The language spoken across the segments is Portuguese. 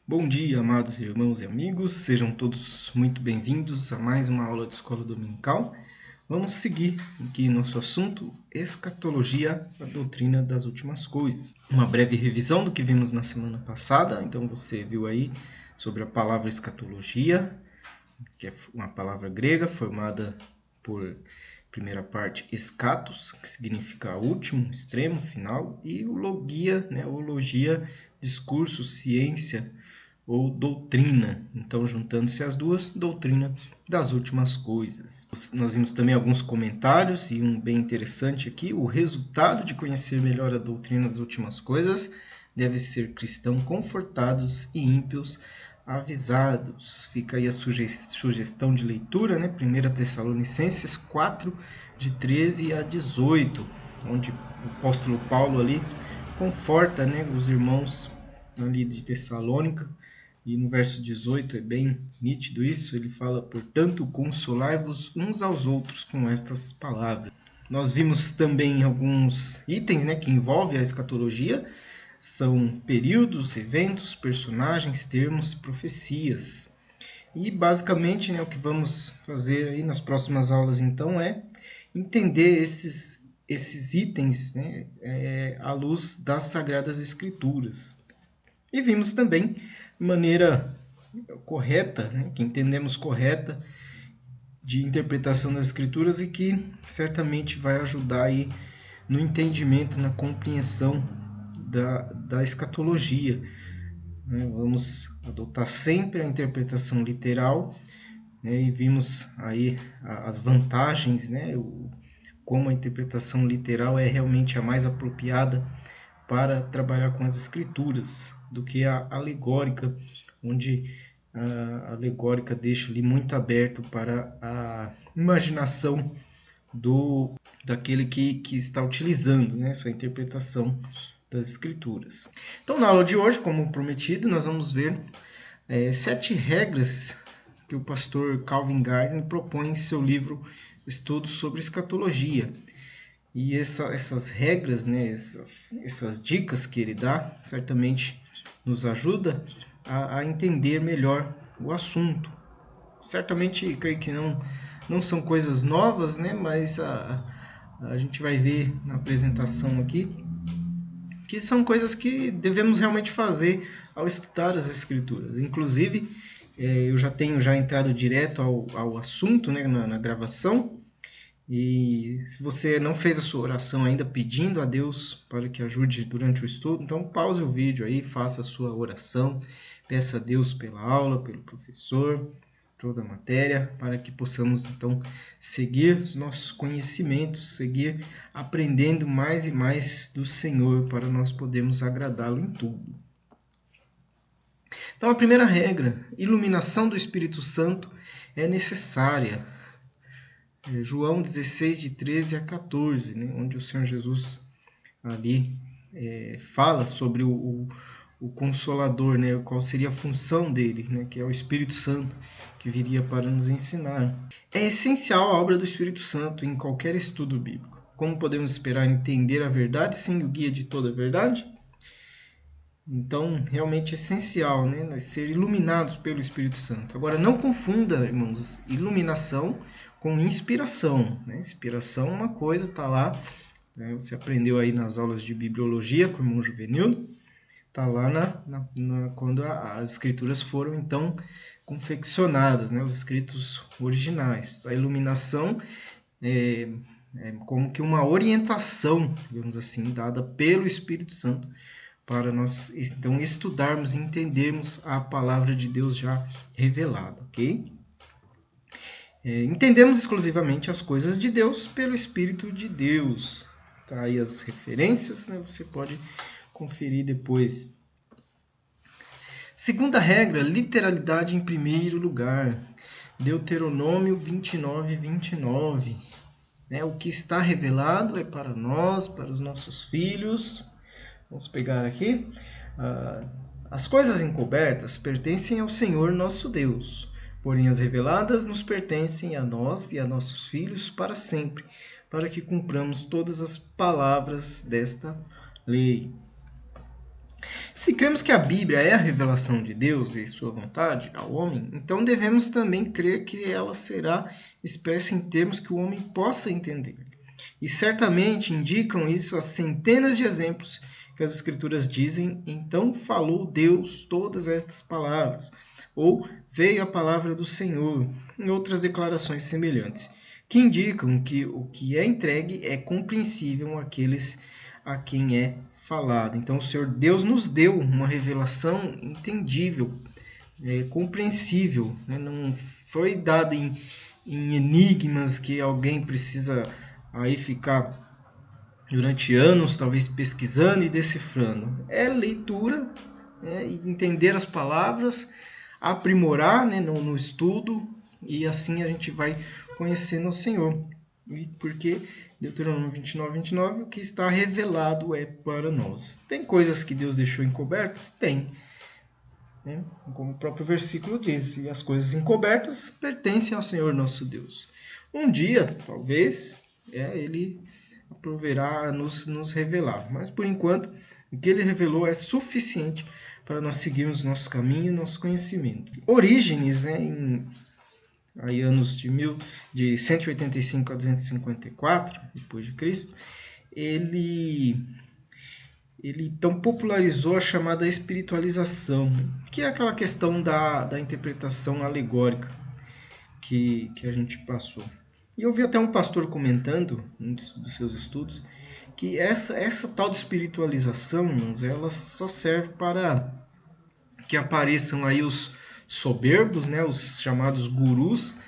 Bom dia, amados irmãos e amigos, sejam todos muito bem-vindos a mais uma aula de Escola Dominical. Vamos seguir aqui nosso assunto, escatologia, a doutrina das últimas coisas. Uma breve revisão do que vimos na semana passada, então você viu aí sobre a palavra escatologia, que é uma palavra grega formada por primeira parte escatos, que significa último, extremo, final, e o logia, ou logia, discurso, ciência, ou doutrina. Então, juntando-se as duas, doutrina das últimas coisas. Nós vimos também alguns comentários e um bem interessante aqui. O resultado de conhecer melhor a doutrina das últimas coisas deve ser cristãos confortados e ímpios avisados. Fica aí a sugestão de leitura, né? 1 Tessalonicenses 4, de 13 a 18, onde o apóstolo Paulo ali conforta, né, os irmãos ali de Tessalônica. E no verso 18 é bem nítido isso, ele fala: portanto, consolai-vos uns aos outros com estas palavras. Nós vimos também alguns itens, né, que envolvem a escatologia, são períodos, eventos, personagens, termos, profecias. E basicamente, né, o que vamos fazer aí nas próximas aulas então é entender esses itens, né, à luz das Sagradas Escrituras. E vimos também de maneira correta, né, que entendemos correta, de interpretação das escrituras e que certamente vai ajudar aí no entendimento, na compreensão da escatologia. Vamos adotar sempre a interpretação literal, né, e vimos aí as vantagens, né, como a interpretação literal é realmente a mais apropriada para trabalhar com as escrituras, do que a alegórica, onde a alegórica deixa ali muito aberto para a imaginação daquele que está utilizando, né, essa interpretação das escrituras. Então, na aula de hoje, como prometido, nós vamos ver 7 regras que o pastor Calvin Gardner propõe em seu livro Estudos sobre Escatologia. E essas regras, né, essas dicas que ele dá, certamente nos ajuda a entender melhor o assunto. Certamente, creio que não são coisas novas, né, mas a gente vai ver na apresentação aqui que são coisas que devemos realmente fazer ao estudar as Escrituras. Inclusive, eu já tenho entrado direto ao assunto, né, na gravação. E se você não fez a sua oração ainda pedindo a Deus para que ajude durante o estudo, então pause o vídeo aí, faça a sua oração, peça a Deus pela aula, pelo professor, toda a matéria, para que possamos então seguir os nossos conhecimentos, seguir aprendendo mais e mais do Senhor para nós podermos agradá-lo em tudo. Então a primeira regra, iluminação do Espírito Santo é necessária. João 16, de 13 a 14, né, onde o Senhor Jesus ali fala sobre o Consolador, né, qual seria a função dele, né, que é o Espírito Santo, que viria para nos ensinar. É essencial a obra do Espírito Santo em qualquer estudo bíblico. Como podemos esperar entender a verdade sem o guia de toda a verdade? Então, realmente é essencial, né, ser iluminados pelo Espírito Santo. Agora, não confunda, irmãos, iluminação com inspiração. Né? Inspiração é uma coisa, está lá, né? Você aprendeu aí nas aulas de bibliologia com o irmão Juvenil, está lá quando as escrituras foram, então, confeccionadas, né? Os escritos originais. A iluminação é como que uma orientação, digamos assim, dada pelo Espírito Santo, para nós então estudarmos e entendermos a palavra de Deus já revelada, ok? Entendemos exclusivamente as coisas de Deus pelo Espírito de Deus. Tá aí as referências, né? Você pode conferir depois. Segunda regra, literalidade em primeiro lugar. Deuteronômio 29, 29. Né? O que está revelado é para nós, para os nossos filhos. Vamos pegar aqui. As coisas encobertas pertencem ao Senhor nosso Deus, porém as reveladas nos pertencem a nós e a nossos filhos para sempre, para que cumpramos todas as palavras desta lei. Se cremos que a Bíblia é a revelação de Deus e sua vontade ao homem, então devemos também crer que ela será expressa em termos que o homem possa entender. E certamente indicam isso as centenas de exemplos que as Escrituras dizem, então falou Deus todas estas palavras, ou veio a palavra do Senhor, em outras declarações semelhantes, que indicam que o que é entregue é compreensível àqueles a quem é falado. Então, o Senhor Deus nos deu uma revelação entendível, compreensível, né? Não foi dada em enigmas que alguém precisa aí ficar durante anos, talvez pesquisando e decifrando. É leitura, e entender as palavras, aprimorar, né, no estudo, e assim a gente vai conhecendo o Senhor. E porque Deuteronômio 29, o que está revelado é para nós. Tem coisas que Deus deixou encobertas? Tem. Né? Como o próprio versículo diz, e as coisas encobertas pertencem ao Senhor nosso Deus. Um dia, talvez, ele proverá a nos revelar. Mas, por enquanto, o que ele revelou é suficiente para nós seguirmos nosso caminho e nosso conhecimento. Orígenes, em anos de 185 a 254 depois de Cristo, ele então popularizou a chamada espiritualização, que é aquela questão da interpretação alegórica que a gente passou. E eu vi até um pastor comentando, em um dos seus estudos, que essa tal de espiritualização, ela só serve para que apareçam aí os soberbos, né, os chamados gurus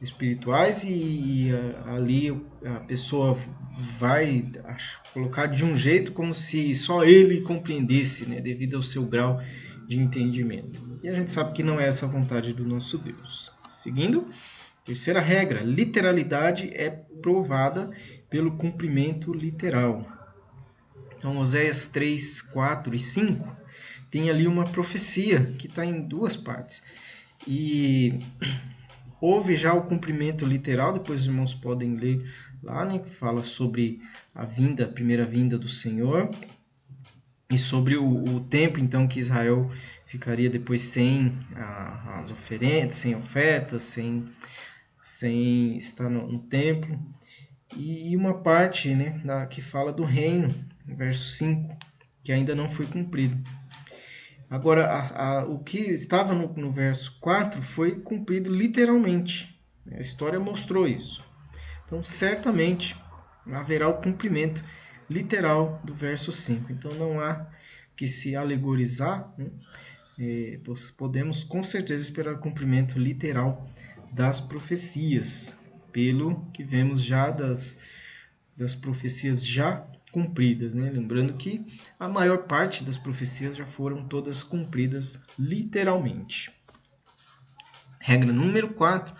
espirituais, e ali a pessoa vai colocar de um jeito como se só ele compreendesse, né, devido ao seu grau de entendimento. E a gente sabe que não é essa a vontade do nosso Deus. Seguindo, terceira regra, literalidade é provada pelo cumprimento literal. Então, Oséias 3, 4 e 5 tem ali uma profecia que está em duas partes. E houve já o cumprimento literal, depois os irmãos podem ler lá, né, que fala sobre a primeira vinda do Senhor, e sobre o tempo então que Israel ficaria depois sem as oferendas, sem ofertas, sem estar no templo. E uma parte, né, que fala do reino, verso 5, que ainda não foi cumprido. Agora, o que estava no verso 4 foi cumprido literalmente. A história mostrou isso. Então, certamente, haverá o cumprimento literal do verso 5. Então, não há que se alegorizar, né? Podemos com certeza esperar o cumprimento literal das profecias, pelo que vemos já das profecias já cumpridas, né? Lembrando que a maior parte das profecias já foram todas cumpridas literalmente. Regra número 4.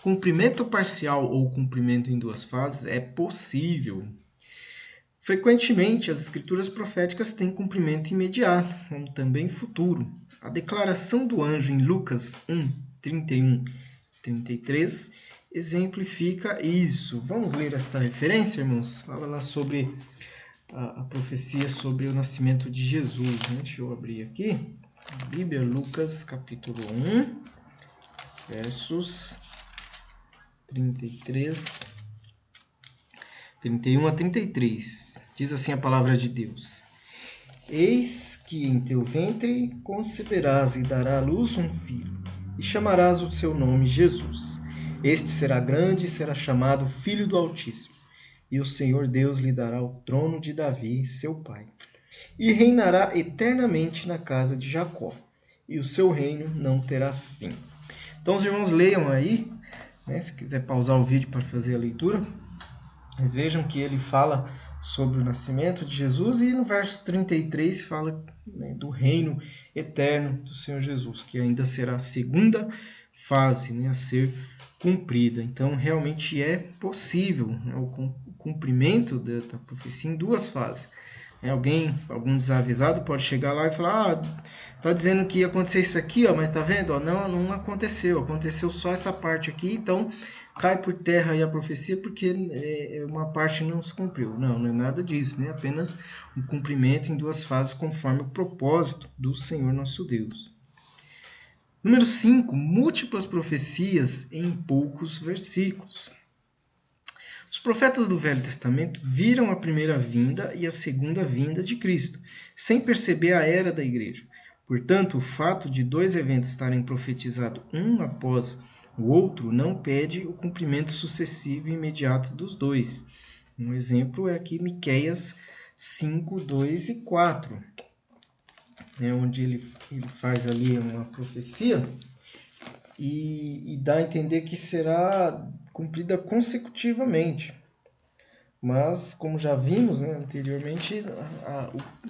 Cumprimento parcial ou cumprimento em duas fases é possível. Frequentemente, as escrituras proféticas têm cumprimento imediato, como também futuro. A declaração do anjo em Lucas 1, 31 e 33 exemplifica isso. Vamos ler esta referência, irmãos? Fala lá sobre a profecia sobre o nascimento de Jesus. Né? Deixa eu abrir aqui. A Bíblia, Lucas, capítulo 1, versos 31 a 33. Diz assim a palavra de Deus. Eis que em teu ventre conceberás e dará à luz um filho, e chamarás o seu nome Jesus. Este será grande e será chamado Filho do Altíssimo. E o Senhor Deus lhe dará o trono de Davi, seu pai. E reinará eternamente na casa de Jacó, e o seu reino não terá fim. Então os irmãos leiam aí, né, se quiser pausar o vídeo para fazer a leitura, mas vejam que ele fala sobre o nascimento de Jesus, e no verso 33 fala, né, do reino eterno do Senhor Jesus, que ainda será a segunda fase, né, a ser cumprida. Então, realmente é possível, né, o cumprimento da profecia em duas fases. Algum desavisado pode chegar lá e falar, tá dizendo que ia acontecer isso aqui, ó, mas tá vendo? Ó, não aconteceu, aconteceu só essa parte aqui, então cai por terra aí a profecia porque uma parte não se cumpriu. Não é nada disso, né? Apenas um cumprimento em duas fases conforme o propósito do Senhor nosso Deus. Número 5, múltiplas profecias em poucos versículos. Os profetas do Velho Testamento viram a primeira vinda e a segunda vinda de Cristo, sem perceber a era da igreja. Portanto, o fato de dois eventos estarem profetizados um após o outro não pede o cumprimento sucessivo e imediato dos dois. Um exemplo é aqui Miqueias 5, 2 e 4, onde ele faz ali uma profecia e dá a entender que será cumprida consecutivamente. Mas, como já vimos, né, anteriormente,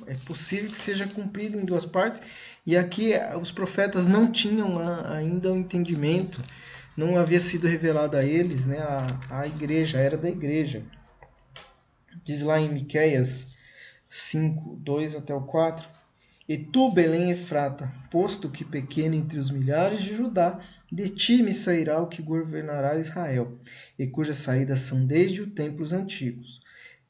é possível que seja cumprido em duas partes. E aqui os profetas não tinham ainda o entendimento, não havia sido revelado a eles, né, a igreja, a era da igreja. Diz lá em Miqueias 5, 2 até o 4. E tu, Belém Efrata, posto que pequeno entre os milhares de Judá, de ti me sairá o que governará Israel, e cujas saídas são desde os tempos antigos,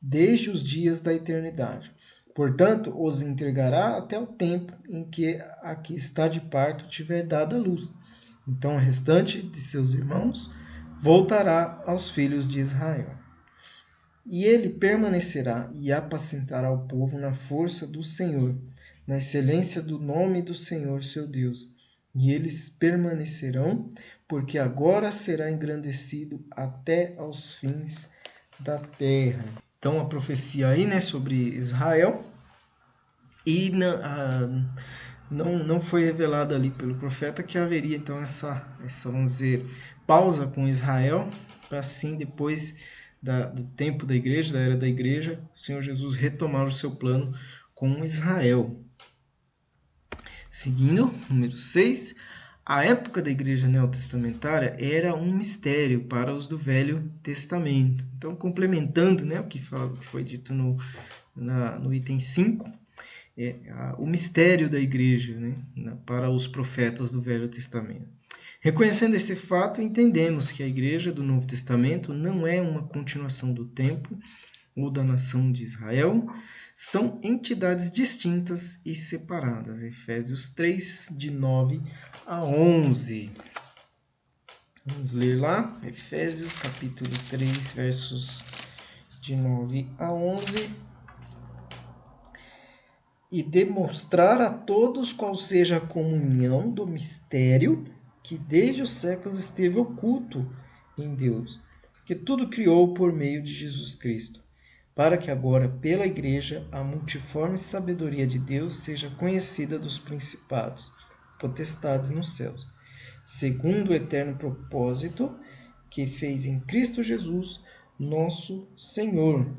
desde os dias da eternidade. Portanto, os entregará até o tempo em que a que está de parto tiver dado a luz. Então o restante de seus irmãos voltará aos filhos de Israel. E ele permanecerá e apacentará o povo na força do Senhor, na excelência do nome do Senhor seu Deus. E eles permanecerão, porque agora será engrandecido até aos fins da terra. Então a profecia aí, né, sobre Israel, e não foi revelado ali pelo profeta que haveria então essa vamos dizer, pausa com Israel, para assim depois do tempo da igreja, da era da igreja, o Senhor Jesus retomar o seu plano com Israel. Seguindo, número 6, a época da igreja neotestamentária era um mistério para os do Velho Testamento. Então, complementando, né, o que foi dito no item 5, o mistério da igreja, né, para os profetas do Velho Testamento. Reconhecendo esse fato, entendemos que a igreja do Novo Testamento não é uma continuação do tempo ou da nação de Israel, são entidades distintas e separadas. Efésios 3, de 9 a 11. Vamos ler lá, Efésios capítulo 3, versos de 9 a 11. E demonstrar a todos qual seja a comunhão do mistério que desde os séculos esteve oculto em Deus, que tudo criou por meio de Jesus Cristo, para que agora, pela Igreja, a multiforme sabedoria de Deus seja conhecida dos principados, potestades nos céus, segundo o eterno propósito que fez em Cristo Jesus, nosso Senhor,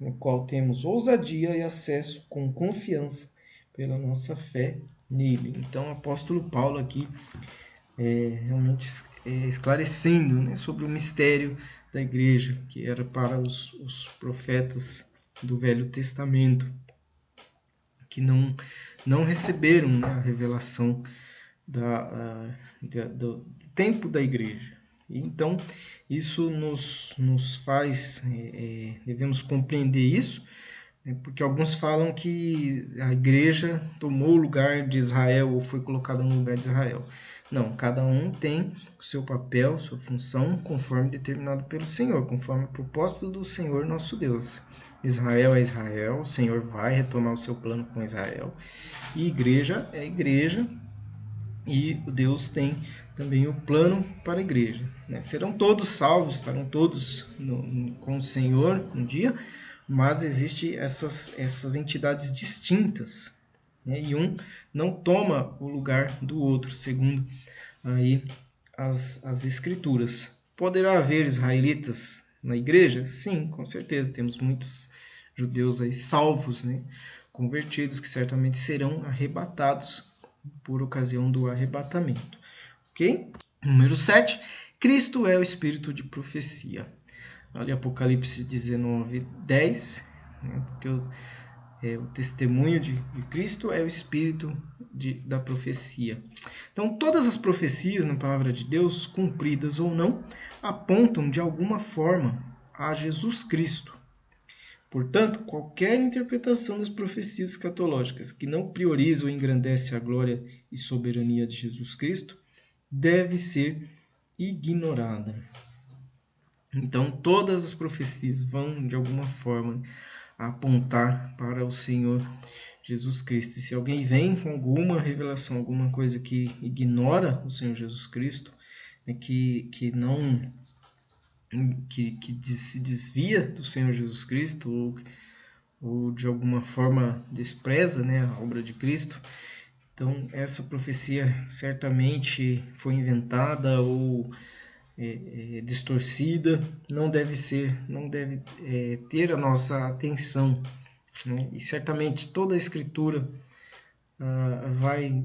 no qual temos ousadia e acesso com confiança pela nossa fé nele. Então, o apóstolo Paulo aqui realmente esclarecendo, né, sobre o mistério da igreja, que era para os profetas do Velho Testamento, que não receberam, né, a revelação do tempo da igreja. Então, isso nos faz, devemos compreender isso, porque alguns falam que a igreja tomou o lugar de Israel ou foi colocada no lugar de Israel. Não, cada um tem o seu papel, sua função, conforme determinado pelo Senhor, conforme o propósito do Senhor nosso Deus. Israel é Israel, o Senhor vai retomar o seu plano com Israel. E igreja é igreja, e Deus tem também o plano para a igreja. Serão todos salvos, estarão todos com o Senhor um dia, mas existem essas entidades distintas, né? E um não toma o lugar do outro, segundo aí as escrituras. Poderá haver israelitas na igreja? Sim, com certeza. Temos muitos judeus aí salvos, né? Convertidos, que certamente serão arrebatados por ocasião do arrebatamento. Ok? Número 7. Cristo é o espírito de profecia. Olha Apocalipse 19, 10. Né? Porque o testemunho de Cristo é o espírito da profecia. Então, todas as profecias na palavra de Deus, cumpridas ou não, apontam de alguma forma a Jesus Cristo. Portanto, qualquer interpretação das profecias escatológicas que não prioriza ou engrandece a glória e soberania de Jesus Cristo deve ser ignorada. Então, todas as profecias vão, de alguma forma, apontar para o Senhor Jesus Cristo. E se alguém vem com alguma revelação, alguma coisa que ignora o Senhor Jesus Cristo, né, que se desvia do Senhor Jesus Cristo ou de alguma forma despreza, né, a obra de Cristo, então essa profecia certamente foi inventada ou distorcida, não deve ter a nossa atenção, né? E certamente toda a Escritura vai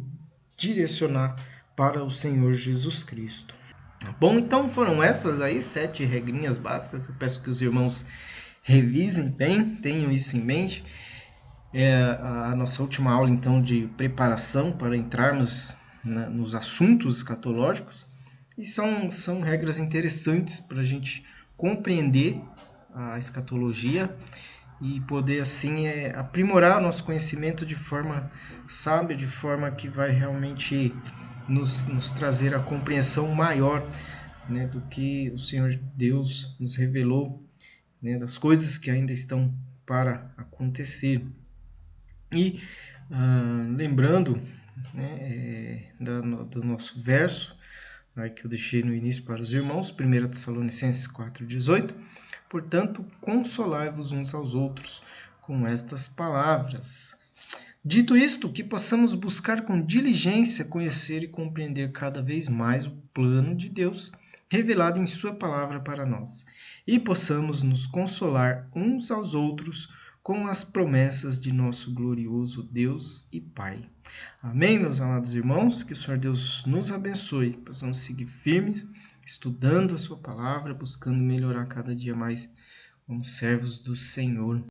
direcionar para o Senhor Jesus Cristo. Bom, então foram essas aí 7 regrinhas básicas. Eu peço que os irmãos revisem bem, tenham isso em mente. É a nossa última aula, então, de preparação para entrarmos nos assuntos escatológicos. E são regras interessantes para a gente compreender a escatologia e poder, assim, aprimorar o nosso conhecimento de forma sábia, de forma que vai realmente nos trazer a compreensão maior, né, do que o Senhor Deus nos revelou, né, das coisas que ainda estão para acontecer. E lembrando, né, do nosso verso, que eu deixei no início para os irmãos, 1 Tessalonicenses 4,18, portanto, consolai-vos uns aos outros com estas palavras. Dito isto, que possamos buscar com diligência conhecer e compreender cada vez mais o plano de Deus revelado em sua palavra para nós, e possamos nos consolar uns aos outros com as promessas de nosso glorioso Deus e Pai. Amém, meus amados irmãos? Que o Senhor Deus nos abençoe, possamos seguir firmes, estudando a sua palavra, buscando melhorar cada dia mais como servos do Senhor.